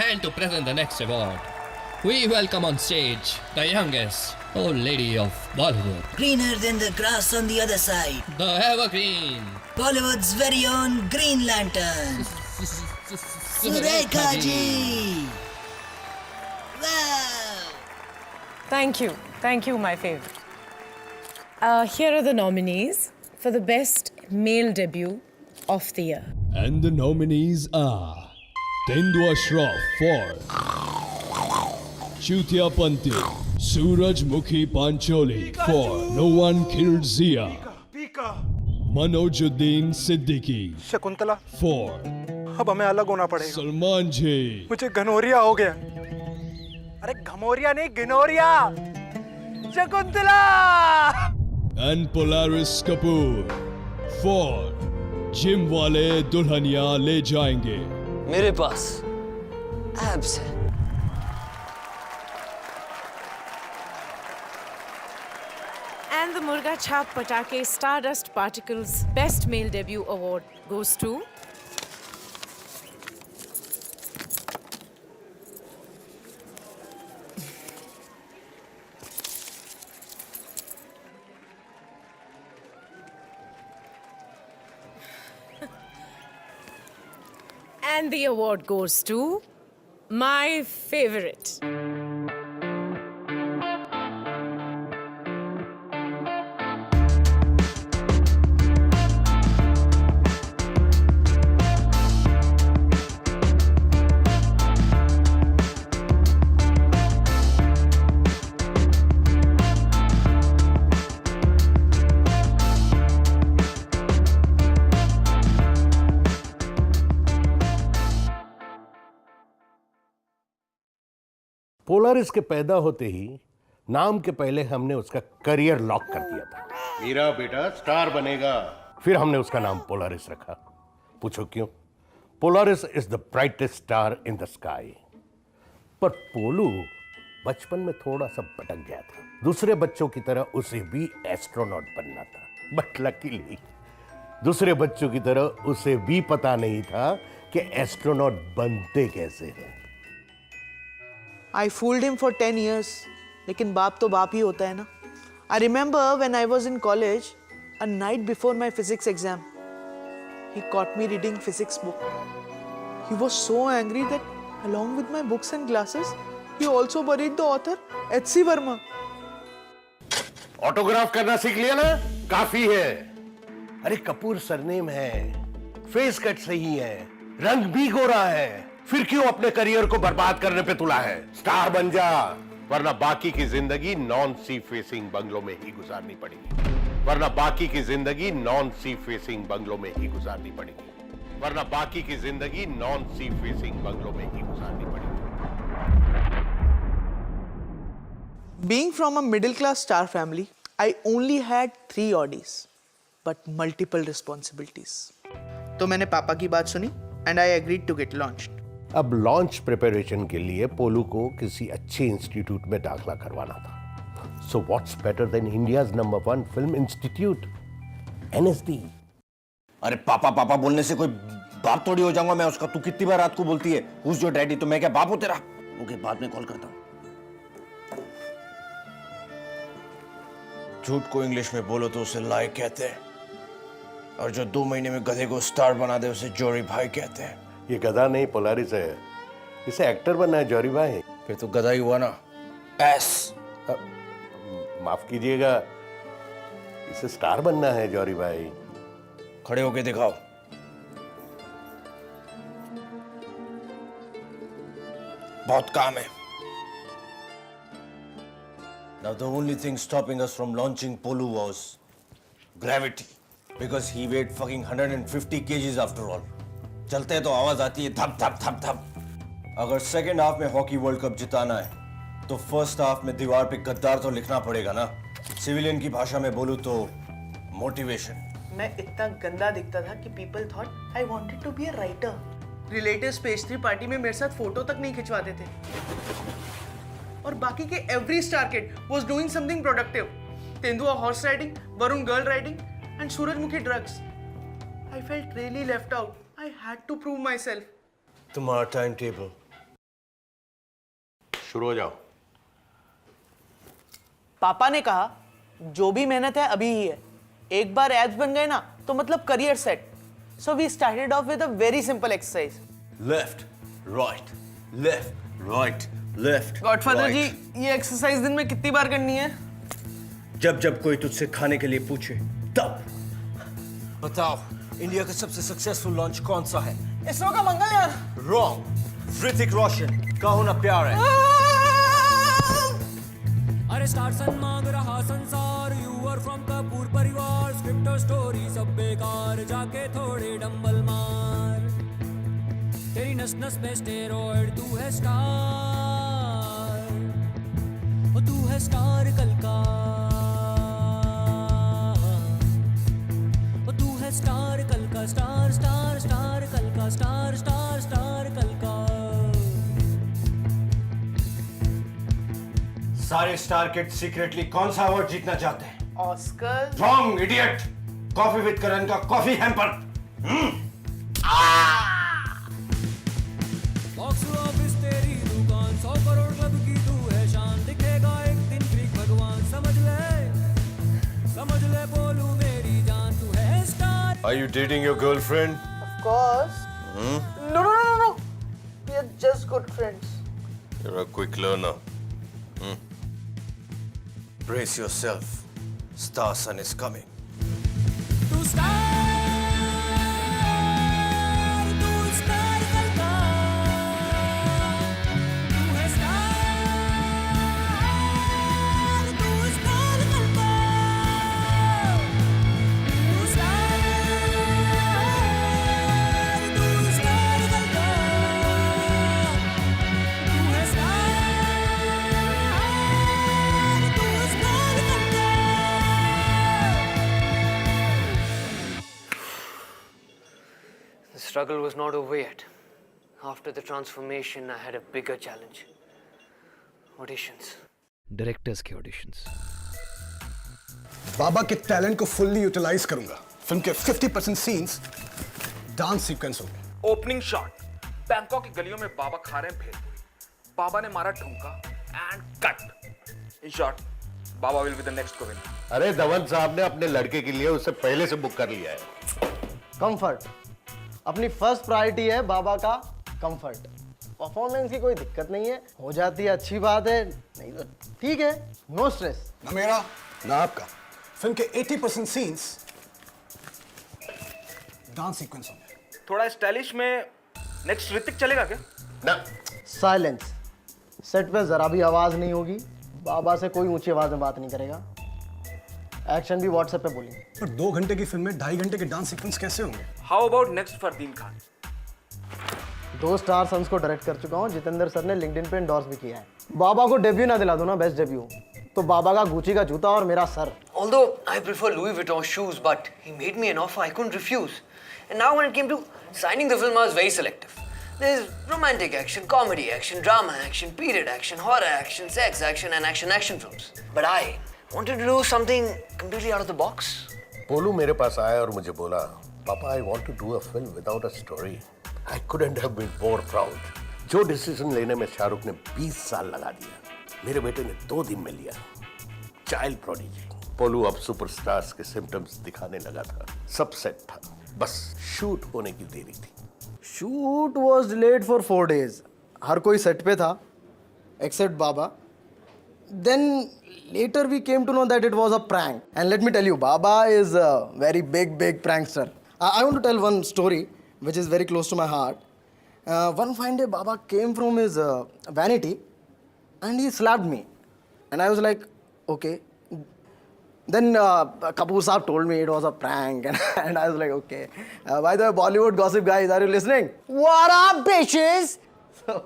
And to present the next award, we welcome on stage the youngest old lady of Bollywood, Greener than the grass on the other side. the evergreen Bollywood's very own Green Lantern. Surekha ji. Wow. Thank you, my favorite. Here are the nominees for the best male debut of the year. And the nominees are Tendua Shroff for Chutia Panti, Suraj Mukhi Pancholi for No One Killed Zia, Manojuddin Siddiqui Shakuntala for अब हमें अलग होना पड़ेगा। Salman J, मुझे घनौरिया हो गया। अरे घमौरिया नहीं गिनौरिया। Shakuntala and Polaris Kapoor for Jim Wale Dulhania Le Jayenge. मेरे पास एब्स है। And the Murga Chhap Patake Stardust Particles Best Male Debut Award goes to and the award goes to my favorite. Polaris के पैदा होते ही नाम के पहले हमने उसका करियर लॉक कर दिया था। मेरा बेटा स्टार बनेगा। फिर हमने उसका नाम पोलारिस रखा। पूछो क्यों? Polaris is the brightest star in the sky. पर पोलू बचपन में थोड़ा सा भटक गया था। दूसरे बच्चों की तरह उसे भी एस्ट्रोनॉट बनना था, बट लकीली दूसरे बच्चों की तरह उसे भी पता नहीं था कि एस्ट्रोनॉट बनते कैसे हैं। I fooled him for 10 years. लेकिन बाप तो बाप ही होता है ना. I remember when I was in college, a night before my physics exam, he caught me reading physics book. He was so angry that along with my books and glasses, he also buried the author, H.C. Verma. Autograph करना सीख लिया ना? काफी है। अरे Kapoor surname है, face cut सही है, रंग भी गोरा है, फिर क्यों अपने करियर को बर्बाद करने पे तुला है? स्टार बन जा, वरना बाकी की जिंदगी नॉन सी फेसिंग बंगलों में ही गुजारनी पड़ेगी। वरना बाकी की जिंदगी नॉन सी फेसिंग बंगलों में ही गुजारनी पड़ेगी। वरना बाकी की जिंदगी नॉन सी फेसिंग बंगलों में ही गुजारनी पड़ेगी। Being from a middle-class star family, I only had 3 Audis, but multiple responsibilities. तो मैंने पापा की बात सुनी and I agreed to get launched. अब लॉन्च प्रिपरेशन के लिए पोलू को किसी अच्छे इंस्टीट्यूट में दाखला करवाना था। So what's better than India's number 1 film institute, NSD। अरे पापा पापा बोलने से कोई बाप थोड़ी हो जाऊंगा मैं उसका। तू कितनी बार रात को बोलती है हुज योर डैडी, तो मैं क्या बाप हूं तेरा? ओके, बाद में कॉल करता हूं। झूठ को इंग्लिश में बोलो तो उसे लाई कहते हैं, और जो 2 महीने में गधे को स्टार बना दे उसे जोरी भाई कहते हैं। ये गधा नहीं, पोलारिस है। इसे एक्टर बनना है जौहरी भाई। फिर तो गधा ही हुआ ना। एस माफ कीजिएगा, इसे स्टार बनना है जौहरी भाई। खड़े होके दिखाओ। बहुत काम है। Now the only thing stopping us from launching Polu was gravity, because he weighed fucking 150 kgs after all. चलते तो आवाज आती है धप धप धप धप। अगर सेकेंड हाफ में हॉकी वर्ल्ड कप जिताना है तो फर्स्ट हाफ में दीवार पे गद्दार तो लिखना पड़ेगा ना। सिविलियन की भाषा में बोलूं तो मोटिवेशन। मैं इतना गंदा दिखता था कि people thought I wanted to be a writer. Relatives pastry party में मेरे साथ फोटो तक नहीं खिंचवाते थे। और बाकी के every star kid was doing something productive. तेंदुआ horse riding, Varun girl riding, and सूरजमुखी drugs. I felt really left out. I had to prove myself. तुम्हारा टाइम टेबल शुरू हो जाओ। पापा ने कहा जो भी मेहनत है अभी ही है, एक बार एब्स बन गए ना तो मतलब career set. So we started off with a very simple exercise. Left right left right left. Godfather ji, ये एक्सरसाइज दिन में कितनी बार करनी है? जब जब कोई तुझसे खाने के लिए पूछे तब। बताओ, इंडिया का सबसे सक्सेसफुल लॉन्च कौन सा है? इसरो का मंगलयान। रॉन्ग। ऋतिक रोशन का होना प्यार है। अरे स्टार सन मांग रहा संसार, यू आर फ्रॉम कपूर परिवार, स्क्रिप्ट और स्टोरी सब बेकार, जाके थोड़े डंबल मार, तेरी नस नस में स्टेरॉइड, तू है स्टार, ओ तू है स्टार कल का, ओ तू है स्टार कल का, स्टार स्टार स्टार कल का, स्टार स्टार स्टार कल का। सारे स्टार किड सीक्रेटली कौन सा अवार्ड जीतना चाहते हैं? Oscar. Wrong idiot. Coffee with Karan का कॉफी हैम्पर। बॉक्स ऑफिस तेरी दुकान, 100 करोड़ क्लब की तू है शान, दिखेगा एक दिन ग्रीक भगवान, समझ ले बोलू मेरी जान, तू है star. Are you dating your girlfriend? Of course. No. We are just good friends. You're a quick learner. Brace yourself. Star Sun is coming. तू स्टार कल का, तू है स्टार कल का, तू स्टार कल का, तू है The struggle was not over yet. After the transformation, I had a bigger challenge. Auditions. Directors के auditions. बाबा के टैलेंट को फुल्ली यूटिलाइज करूंगा। फिल्म के 50% सीन्स डांस सीक्वेंस होंगे। ओपनिंग शॉट, बैंकॉक की गलियों में बाबा खा रहे हैं भेलपुरी, बाबा ने मारा ठुमका and cut. In short, Baba will be the next Govind. अरे धवन साहब ने अपने लड़के के लिए उससे पहले से बुक कर लिया है। कंफर्ट अपनी फर्स्ट प्रायोरिटी है बाबा का। कंफर्ट, परफॉर्मेंस की कोई दिक्कत नहीं है, हो जाती है अच्छी बात है, नहीं तो ठीक है, नो स्ट्रेस। ना मेरा ना आपका। फिल्म के 80% सीन्स डांस सीक्वेंस होंगे। थोड़ा स्टाइलिश में नेक्स्ट ऋतिक चलेगा क्या? ना। साइलेंस, सेट पे जरा भी आवाज नहीं होगी, बाबा से कोई ऊंची आवाज में बात नहीं करेगा, एक्शन भी व्हाट्सएप पे बोलेंगे। पर 2 घंटे की फिल्म में 2.5 घंटे के डांस सीक्वेंस कैसे होंगे? How about next Fardeen Khan? 2 star sons को डायरेक्ट कर चुका हूँ, जितेंद्र सर ने लिंक्डइन पे एंडोर्स भी किया है। बाबा को डेब्यू ना दिला दो ना बेस्ट डेब्यू, तो बाबा का गुची का जूता और मेरा sir. Although I prefer Louis Vuitton shoes, but he made me an offer I couldn't refuse. And now when it came to signing the film, I was very selective. There's romantic action, comedy action, drama action, period action, horror action, sex action, and action films. But I wanted to do something completely out of the box. Polu मेरे पास आया और मुझे बोला, पापा I want to do a film without a story. I couldn't have been more proud. जो decision लेने में शाहरुख ने 20 साल लगा दिया, मेरे बेटे ने 2 दिन में लिया। Child prodigy. पोलू अब सुपरस्टार्स के सिम्टम्स दिखाने लगा था। सब सेट था, बस शूट होने की देरी थी। Shoot was delayed for 4 days। हर कोई सेट पे था एक्सेप्ट बाबा। Then later we came to know that it was a prank. And let me tell you, Baba is a very big prankster. I want to tell one story which is very close to my heart. One fine day, Baba came from his vanity and he slapped me. And I was like, okay. Then Kapoor Saab told me it was a prank. And I was like, okay. By the way, Bollywood gossip guys, are you listening? What up, bitches? So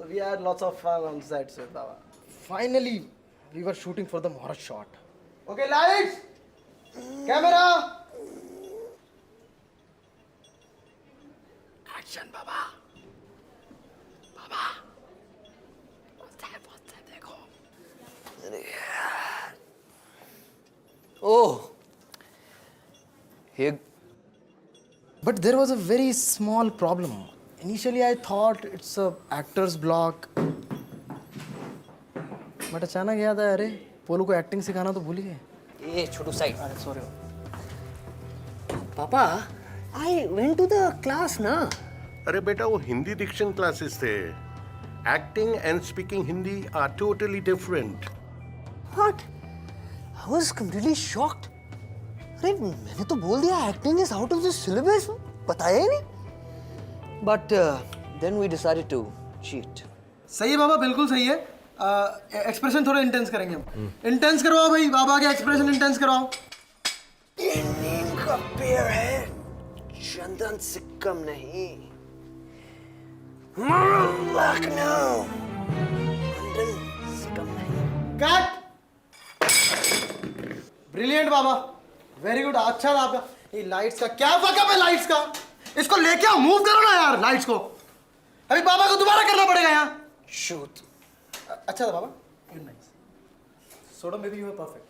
we had lots of fun on sets with Baba. Finally, we were shooting for the Maharaj shot. Okay, lights, camera, action, Baba. Baba, what's that? Dekho. Oh, here. But there was a very small problem. Initially, I thought it's a actor's block. But अचानक याद आया, अरे पोलू को acting सिखाना तो भूल ही गए। ए छोटू side. अरे सॉरी पापा, I went to the class ना। अरे बेटा वो हिंदी डिक्शन क्लासेस थे। Acting and speaking Hindi are totally different. What? I was completely shocked. अरे मैंने तो बोल दिया acting is out of the syllabus, बताया ही नहीं। But then we decided to cheat. सही है बाबा, बिल्कुल सही है। एक्सप्रेशन थोड़ा इंटेंस करेंगे हम। इंटेंस करवाओ भाई, बाबा के एक्सप्रेशन इंटेंस करवाओ। ये नीम का पेड़ है, चंदन से कम नहीं। लखनऊ लंदन से कम नहीं। कट। ब्रिलियंट बाबा, वेरी गुड, अच्छा था आपका। ये लाइट्स का क्या फकअप है, लाइट्स का? इसको लेके आओ, मूव करो ना यार लाइट्स को। अभी बाबा को दोबारा करना पड़ेगा यहाँ। शूट। अच्छा था बाबा, यू नाइस। सोडो baby, you are perfect.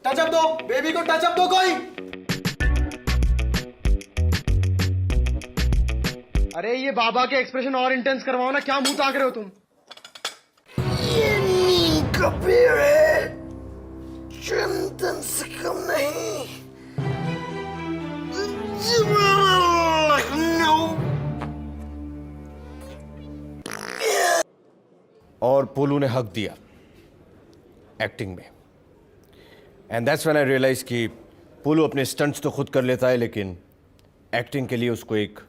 Touch up दो बेबी को, टच अप दो कोई। अरे ये बाबा के एक्सप्रेशन और इंटेंस करवाओ ना, क्या मुंह ताक रहे हो तुम? ये नीम का पेड़ है, चंदन से कम नहीं। लखनऊ। और पोलू ने हक दिया एक्टिंग में। And that's when I realise कि पोलू अपने स्टंट्स तो खुद कर लेता है, लेकिन एक्टिंग के लिए उसको एक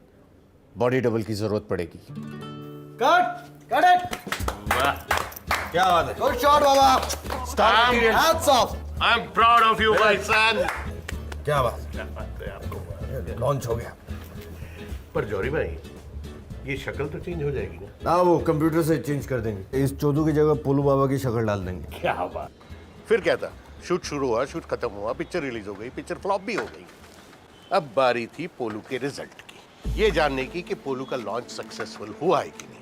बॉडी डबल की जरूरत पड़ेगी। Cut, cut it. क्या बात है? Good shot Baba. Star material, hats off. I am proud of you my son. क्या बात है आपको? लॉन्च हो गया। पर जौहरी भाई, ये शक्ल तो चेंज हो जाएगी ना? हाँ, वो कंप्यूटर से चेंज कर देंगे। इस चोदू की जगह पोलू बाबा की शक्ल डाल देंगे। क्या बात। फिर क्या था, शूट शुरू हुआ, शूट खत्म हुआ, पिक्चर रिलीज हो गई, पिक्चर फ्लॉप भी हो गई। अब बारी थी पोलू के रिजल्ट की, ये जानने की कि पोलू का लॉन्च सक्सेसफुल हुआ है कि नहीं।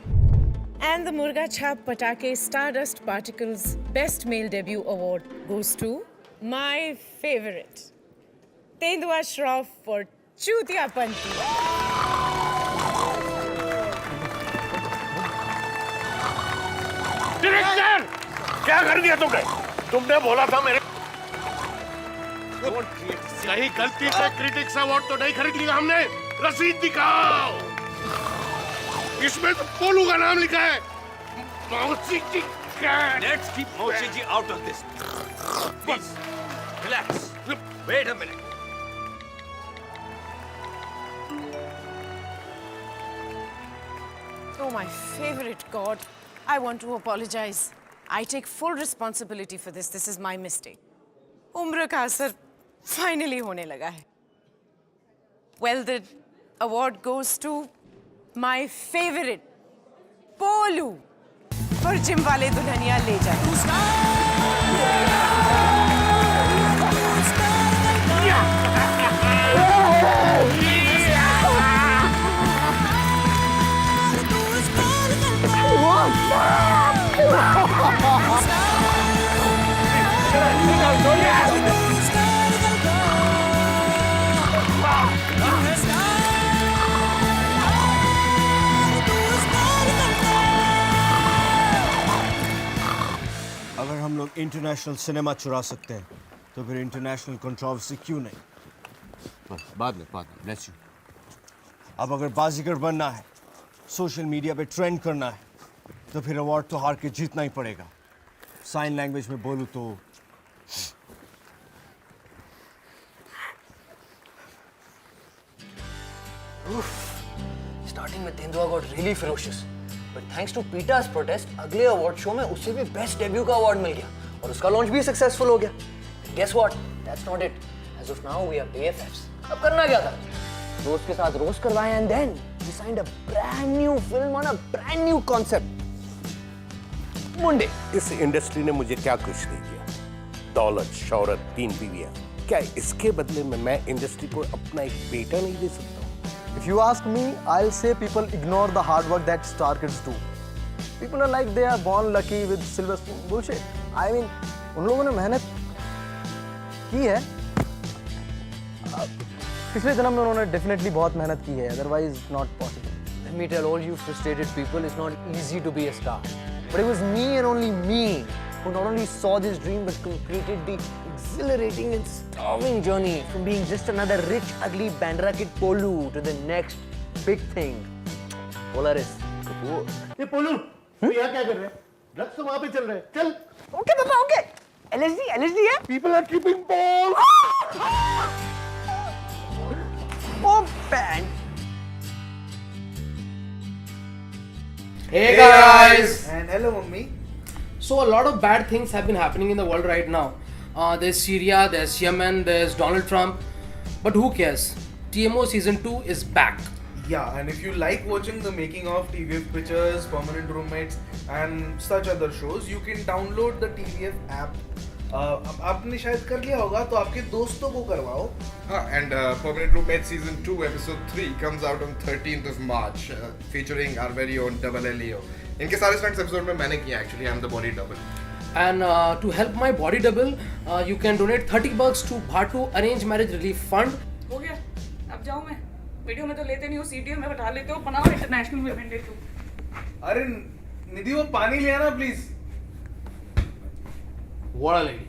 And the Murga Chhap Patake Stardust Particles Best Male Debut Award goes to my favorite, Tendua Shroff for Chutiya Panti. Director, क्या कर दिया तुमने? तुमने बोला था मेरे कहीं गलती से क्रिटिक्स अवार्ड तो नहीं खरीद लिया हमने? रसीद दिखाओ। इसमें तो पोलू का नाम लिखा है। मौसी जी का। Let's keep Maushi ji out of this. Please, relax. Wait a minute. Oh, my favorite God. I want to apologize. I take full responsibility for this. This is my mistake. उम्र का असर finally होने लगा है. Well, the award goes to my favorite, Polu, for gym वाले दुल्हनिया ले जाए. अगर हम लोग इंटरनेशनल सिनेमा चुरा सकते हैं तो फिर इंटरनेशनल कंट्रोवर्सी क्यों नहीं? बाद में ब्लेस यू। अब अगर बाजीगर बनना है, सोशल मीडिया पे ट्रेंड करना है, तो फिर अवार्ड तो हार के जीतना ही पड़ेगा। साइन लैंग्वेज में बोलूं तो Starting with Tendua got really ferocious, but thanks to Pita's protest, अगले अवार्ड शो में उसे भी बेस्ट डेब्यू का अवार्ड मिल गया और उसका लॉन्च भी सक्सेसफुल हो गया. Guess what? That's not it. As of now, we are BFFs. अब करना क्या था? दोस्त के साथ रोस्ट करवाए and then we signed a brand new film on a brand new concept. मुंडे. इस इंडस्ट्री ने मुझे क्या कुछ नहीं किया? दौलत, शौहरत, 3 बीवियां. क्या इसके बदले में मैं इंडस्ट्री को अपना एक बेटा नहीं दे सकता? If you ask me, I'll say people ignore the hard work that star kids do. People are like they are born lucky with silver spoon. Bullshit. I mean, उन लोगों ने मेहनत की है. पिछले जन्म में उन्होंने definitely बहुत मेहनत की है. Otherwise, not possible. Let me tell all you frustrated people, it's not easy to be a star. But it was me and only me who not only saw this dream but completed the exhilarating and starving journey from being just another rich, ugly Bandra kid Polu to the next big thing. Polaris Kapoor. ये पोलू तू यहाँ क्या कर रहा है? Drugs तो वहाँ पे चल रहे हैं. चल. Okay, Papa, okay. LSD है? People are tripping balls. Oh, man. Hey guys! And hello, Mummy. So a lot of bad things have been happening in the world right now. There's Syria, there's Yemen, there's Donald Trump. But who cares? TMO Season 2 is back. Yeah, and if you like watching the making of TVF Pictures, Permanent Roommates and such other shows, you can download the TVF app. आपने शायद कर लिया होगा तो आपके दोस्तों को करवाओ. And Permanent Roommate Season 2 Episode 3 comes out on 13th of March, featuring our very own Double Leo. इनके सारे stunts episode में मैंने किया actually. I'm the body double. And to help my body double, you can donate $30 to Bhatu Arranged Marriage Relief Fund. हो गया, अब जाऊँ मैं. वीडियो में तो लेते नहीं हो, सीटीओ में बैठा लेते हो. बनाओ इंटरनेशनल वुमेन डे टू. अरे निधि वो पानी ले आना प्लीज. What a lady.